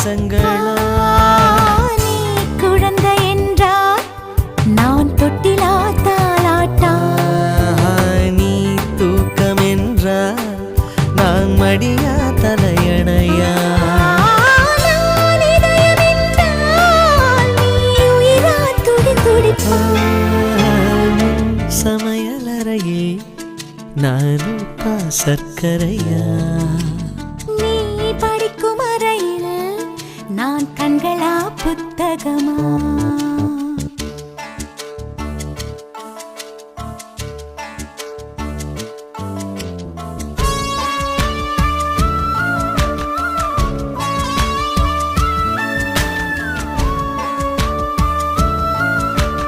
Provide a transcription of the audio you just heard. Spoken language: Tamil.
நேசங்களா நீ குழந்தை என்றால் நான் தொட்டிலா தாலாட்டா நீ தூக்கம் என்றால் நான் மடியா தலையணையா நான் இதயம் என்றால் நீ உயிரா துடி துடிப்பா சமையலறையே நான் உப்பா சர்க்கரையா நீ படிக்கும் அறையில் நான் கண்களா புத்தகமா